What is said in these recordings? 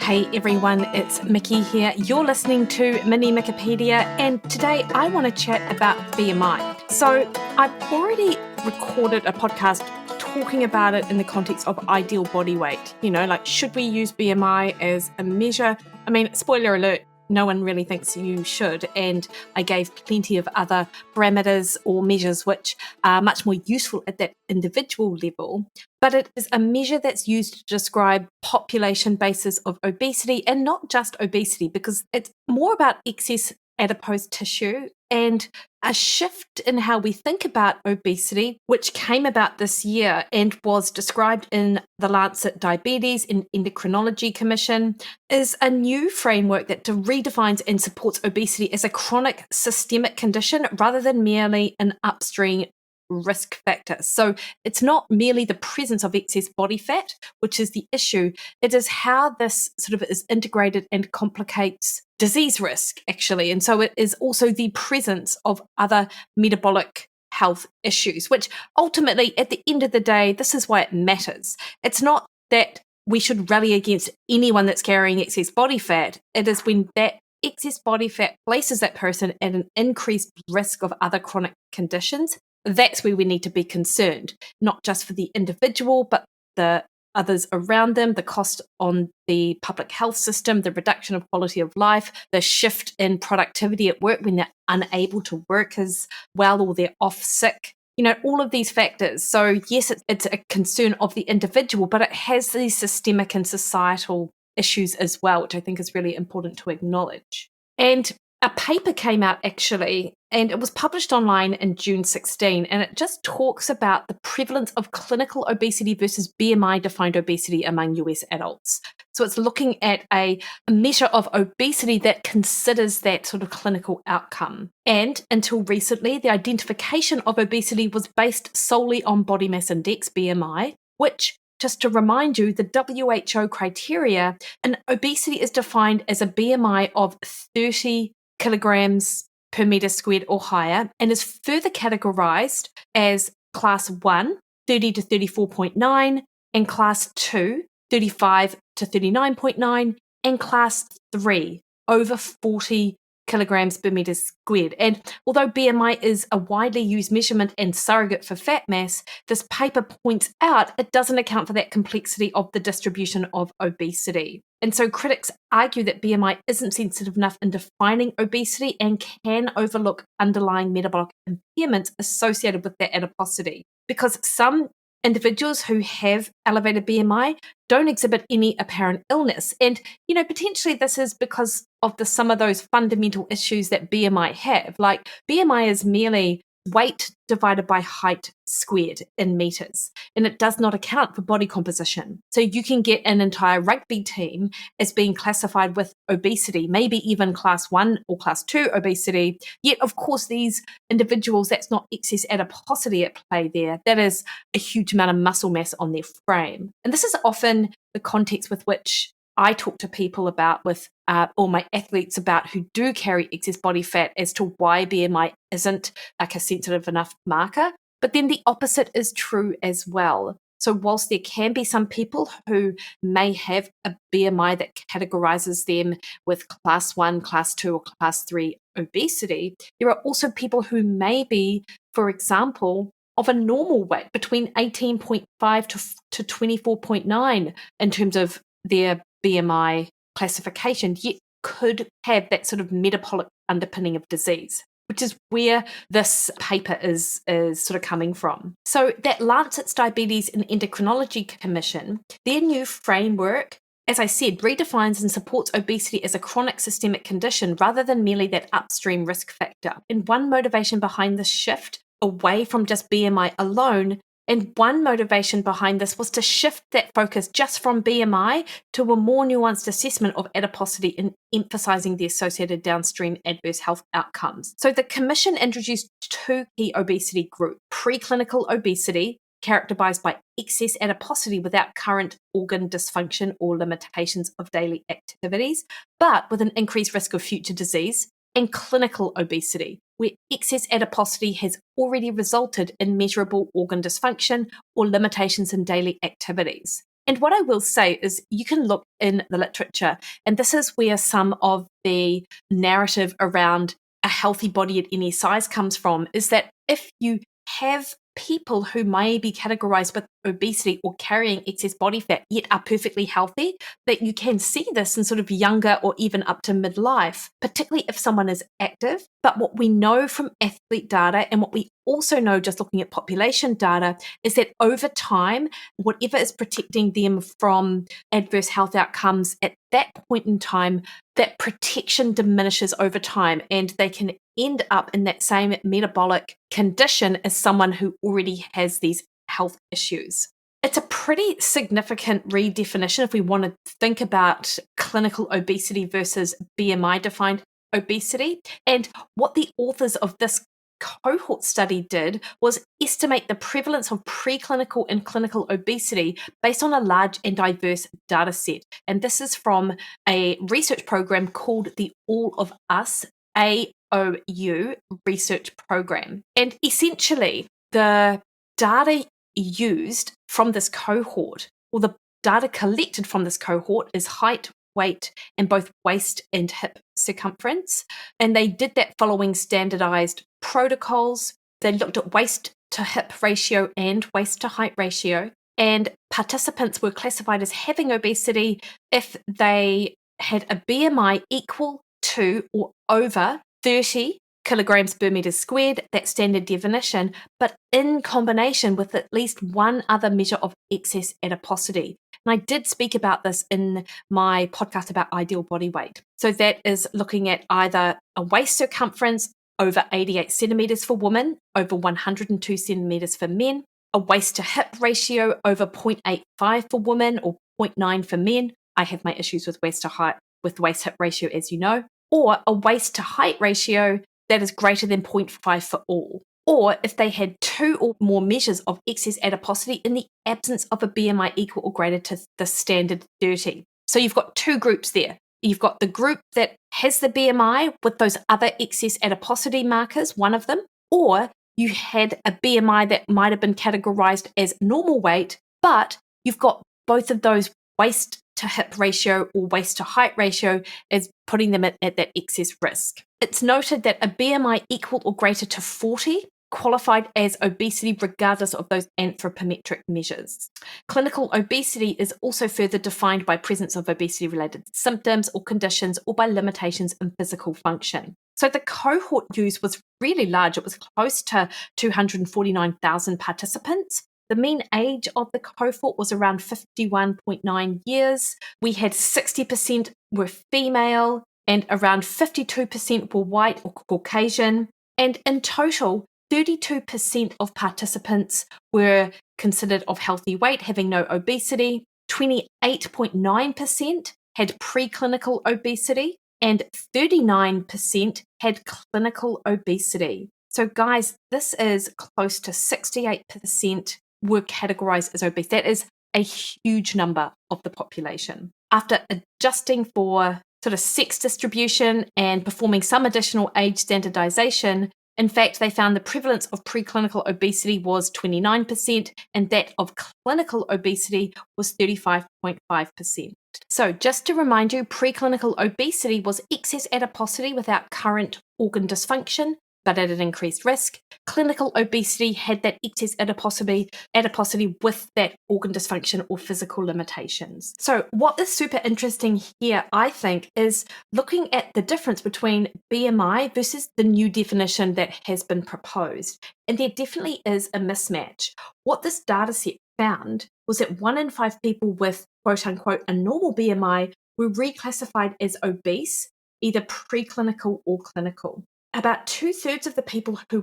Hey everyone, it's Mikki here. You're listening to Mini Mikkipedia, and today I want to chat about BMI. So I've already recorded a podcast talking about it in the context of ideal body weight. Like, should we use BMI as a measure? I mean, spoiler alert, no one really thinks you should, and I gave plenty of other parameters or measures which are much more useful at that individual level. But it is a measure that's used to describe population basis of obesity, and not just obesity, because it's more about excess adipose tissue and a shift in how we think about obesity, which came about this year and was described in the Lancet Diabetes Endocrinology Commission, is a new framework that redefines and supports obesity as a chronic systemic condition rather than merely an upstream risk factor. So it's not merely the presence of excess body fat, which is the issue. It is how this sort of is integrated and complicates disease risk, actually. And so it is also the presence of other metabolic health issues, which ultimately, at the end of the day, this is why it matters. It's not that we should rally against anyone that's carrying excess body fat. It is when that excess body fat places that person at an increased risk of other chronic conditions. That's where we need to be concerned, not just for the individual, but the others around them, the cost on the public health system, the reduction of quality of life, the shift in productivity at work when they're unable to work as well or they're off sick. All of these factors. So yes, it's a concern of the individual, but it has these systemic and societal issues as well, which I think is really important to acknowledge. And a paper came out actually, and it was published online in June 16, and it just talks about the prevalence of clinical obesity versus BMI-defined obesity among US adults. So it's looking at a measure of obesity that considers that sort of clinical outcome. And until recently, the identification of obesity was based solely on body mass index, BMI, which, just to remind you, the WHO criteria, and obesity is defined as a BMI of 30 kilograms per meter squared or higher, and is further categorized as class 1, 30 to 34.9, and class 2, 35 to 39.9, and class 3, over 40 kilograms per meter squared. And although BMI is a widely used measurement and surrogate for fat mass, this paper points out it doesn't account for that complexity of the distribution of obesity. And so critics argue that BMI isn't sensitive enough in defining obesity and can overlook underlying metabolic impairments associated with that adiposity, because some individuals who have elevated BMI don't exhibit any apparent illness. And, potentially this is because of some of those fundamental issues that BMI have. Like, BMI is merely weight divided by height squared in meters, and it does not account for body composition. So you can get an entire rugby team as being classified with obesity, maybe even class 1 or class 2 obesity. Yet, of course, these individuals, that's not excess adiposity at play there. That is a huge amount of muscle mass on their frame. And this is often the context with which I talk to people about or my athletes about who do carry excess body fat as to why BMI isn't like a sensitive enough marker. But then the opposite is true as well. So whilst there can be some people who may have a BMI that categorizes them with class 1, class 2, or class 3 obesity, there are also people who may be, for example, of a normal weight between 18.5 to 24.9 in terms of their BMI classification, yet could have that sort of metabolic underpinning of disease, which is where this paper is sort of coming from. So that Lancet Diabetes Endocrinology Commission, their new framework, as I said, redefines and supports obesity as a chronic systemic condition rather than merely that upstream risk factor. And one motivation behind this shift away from just BMI alone, and one motivation behind this was to shift that focus just from BMI to a more nuanced assessment of adiposity and emphasizing the associated downstream adverse health outcomes. So the Commission introduced two key obesity groups: preclinical obesity, characterized by excess adiposity without current organ dysfunction or limitations of daily activities, but with an increased risk of future disease, and clinical obesity, where excess adiposity has already resulted in measurable organ dysfunction or limitations in daily activities. And what I will say is you can look in the literature, and this is where some of the narrative around a healthy body at any size comes from, is that if you have people who may be categorized with obesity or carrying excess body fat yet are perfectly healthy, that you can see this in sort of younger or even up to midlife, particularly if someone is active. But what we know from athlete data, and what we also know just looking at population data, is that over time, whatever is protecting them from adverse health outcomes at that point in time, that protection diminishes over time, and they can end up in that same metabolic condition as someone who already has these health issues. It's a pretty significant redefinition if we want to think about clinical obesity versus BMI defined obesity. And what the authors of this cohort study did was estimate the prevalence of preclinical and clinical obesity based on a large and diverse data set. And this is from a research program called the All of Us AOU research program. And essentially, the data used from this cohort, or the data collected from this cohort, is height, weight, and both waist and hip circumference. And they did that following standardized protocols. They looked at waist to hip ratio and waist to height ratio. And participants were classified as having obesity if they had a BMI equal to or over 30 kilograms per meter squared, that standard definition, but in combination with at least one other measure of excess adiposity. And I did speak about this in my podcast about ideal body weight. So that is looking at either a waist circumference over 88 centimeters for women, over 102 centimeters for men, a waist to hip ratio over 0.85 for women or 0.9 for men. I have my issues with waist hip ratio, as you know, or a waist to height ratio that is greater than 0.5 for all. Or if they had two or more measures of excess adiposity in the absence of a BMI equal or greater to the standard 30. So you've got two groups there. You've got the group that has the BMI with those other excess adiposity markers, one of them, or you had a BMI that might have been categorized as normal weight, but you've got both of those waist to hip ratio or waist to height ratio as putting them at that excess risk. It's noted that a BMI equal or greater to 40 qualified as obesity regardless of those anthropometric measures. Clinical obesity is also further defined by presence of obesity-related symptoms or conditions or by limitations in physical function. So the cohort used was really large. It was close to 249,000 participants. The mean age of the cohort was around 51.9 years. We had 60% were female and around 52% were white or Caucasian. And in total, 32% of participants were considered of healthy weight, having no obesity. 28.9% had preclinical obesity, and 39% had clinical obesity. So guys, this is close to 68% were categorized as obese. That is a huge number of the population. After adjusting for sort of sex distribution and performing some additional age standardization, in fact, they found the prevalence of preclinical obesity was 29%, and that of clinical obesity was 35.5%. So just to remind you, preclinical obesity was excess adiposity without current organ dysfunction, but at an increased risk. Clinical obesity had that excess adiposity with that organ dysfunction or physical limitations. So what is super interesting here, I think, is looking at the difference between BMI versus the new definition that has been proposed. And there definitely is a mismatch. What this data set found was that 1 in 5 people with quote unquote a normal BMI were reclassified as obese, either preclinical or clinical. About 2/3 of the people who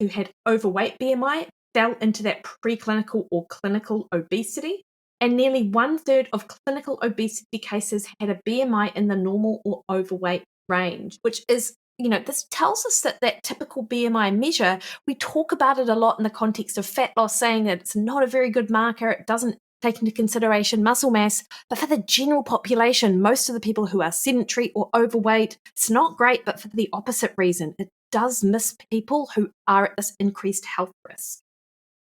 had overweight BMI fell into that preclinical or clinical obesity, and nearly 1/3 of clinical obesity cases had a BMI in the normal or overweight range, which is, this tells us that typical BMI measure, we talk about it a lot in the context of fat loss, saying that it's not a very good marker, it doesn't take into consideration muscle mass, but for the general population, most of the people who are sedentary or overweight, it's not great, but for the opposite reason. It does miss people who are at this increased health risk.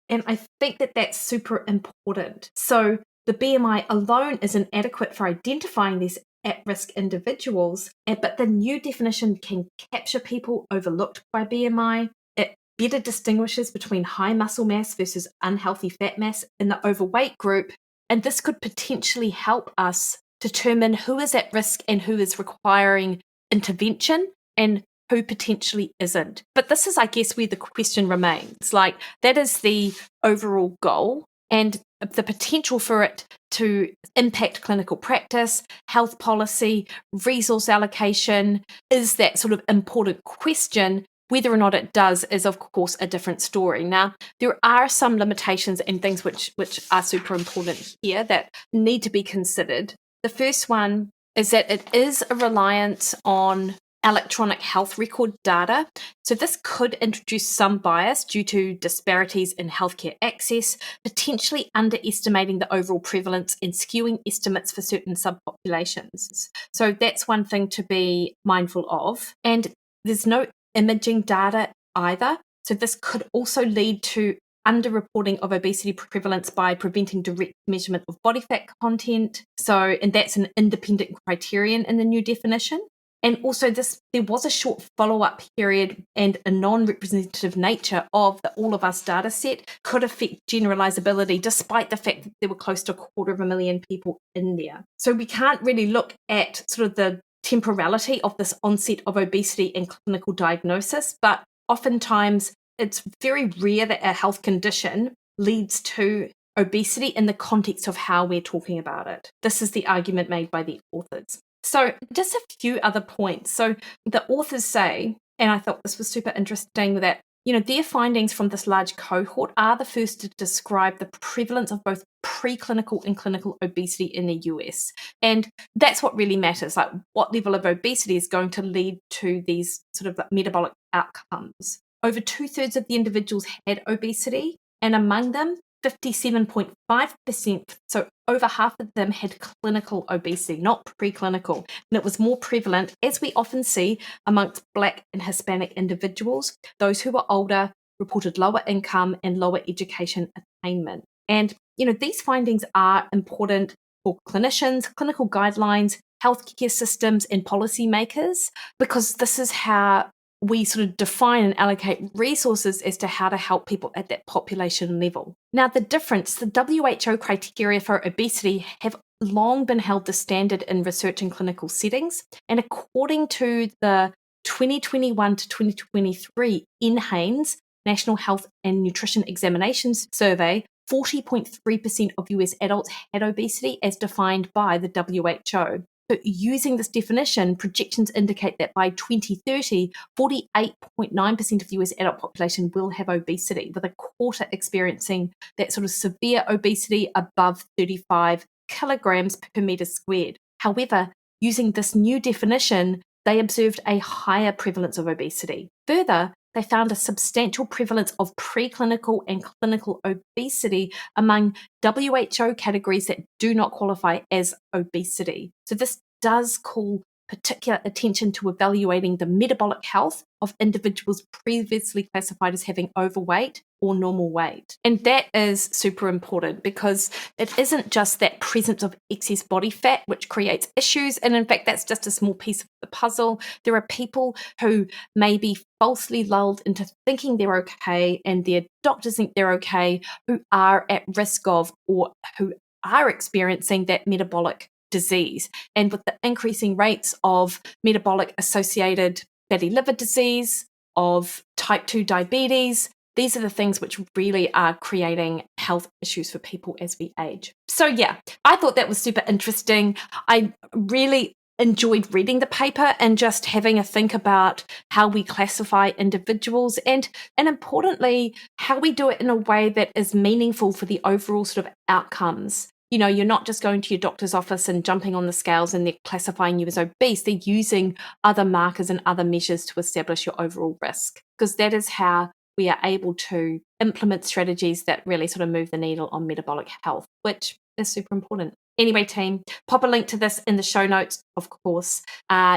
And I think that that's super important. So the BMI alone is inadequate for identifying these at-risk individuals, but the new definition can capture people overlooked by BMI. It better distinguishes between high muscle mass versus unhealthy fat mass in the overweight group, and this could potentially help us determine who is at risk and who is requiring intervention and who potentially isn't. But this is, I guess, where the question remains. Like, that is the overall goal, and the potential for it to impact clinical practice, health policy, resource allocation is that sort of important question. Whether or not it does is, of course, a different story. Now, there are some limitations and things which are super important here that need to be considered. The first one is that it is a reliance on electronic health record data. So this could introduce some bias due to disparities in healthcare access, potentially underestimating the overall prevalence and skewing estimates for certain subpopulations. So that's one thing to be mindful of. And there's no imaging data either. So this could also lead to underreporting of obesity prevalence by preventing direct measurement of body fat content. And that's an independent criterion in the new definition. And also there was a short follow-up period, and a non-representative nature of the All of Us data set could affect generalizability, despite the fact that there were close to 250,000 people in there. So we can't really look at sort of the temporality of this onset of obesity and clinical diagnosis, but oftentimes it's very rare that a health condition leads to obesity in the context of how we're talking about it. This is the argument made by the authors. So just a few other points. So the authors say, and I thought this was super interesting, that their findings from this large cohort are the first to describe the prevalence of both preclinical and clinical obesity in the US. And that's what really matters, like what level of obesity is going to lead to these sort of metabolic outcomes. Over 2/3 of the individuals had obesity, and among them, 57.5%, so over half of them had clinical obesity, not preclinical. And it was more prevalent, as we often see, amongst Black and Hispanic individuals. Those who were older reported lower income and lower education attainment. And, these findings are important for clinicians, clinical guidelines, healthcare systems, and policymakers, because this is how we sort of define and allocate resources as to how to help people at that population level. Now, the WHO criteria for obesity have long been held the standard in research and clinical settings. And according to the 2021 to 2023 NHANES National Health and Nutrition Examinations Survey, 40.3% of US adults had obesity as defined by the WHO. So using this definition, projections indicate that by 2030, 48.9% of the US adult population will have obesity, with a quarter experiencing that sort of severe obesity above 35 kilograms per meter squared. However, using this new definition, they observed a higher prevalence of obesity. Further, they found a substantial prevalence of preclinical and clinical obesity among WHO categories that do not qualify as obesity. So this does call particular attention to evaluating the metabolic health of individuals previously classified as having overweight or normal weight. And that is super important, because it isn't just that presence of excess body fat which creates issues. And in fact, that's just a small piece of the puzzle. There are people who may be falsely lulled into thinking they're okay, and their doctors think they're okay, who are at risk of or who are experiencing that metabolic disease. And with the increasing rates of metabolic associated fatty liver disease, of type 2 diabetes, these are the things which really are creating health issues for people as we age. So yeah, I thought that was super interesting. I really enjoyed reading the paper and just having a think about how we classify individuals, and importantly, how we do it in a way that is meaningful for the overall sort of outcomes. You're not just going to your doctor's office and jumping on the scales and they're classifying you as obese. They're using other markers and other measures to establish your overall risk, because that is how we are able to implement strategies that really sort of move the needle on metabolic health, which is super important. Anyway, team, pop a link to this in the show notes, of course.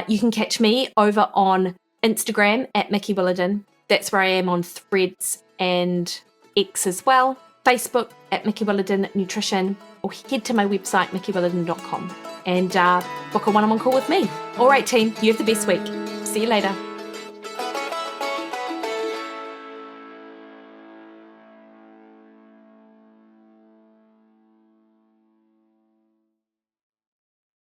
You can catch me over on Instagram at Mikki Williden. That's where I am on Threads and X as well. Facebook at Mikki Williden Nutrition. or head to my website, mikkywilliden.com, and book a one-on-one call with me. All right, team, you have the best week. See you later.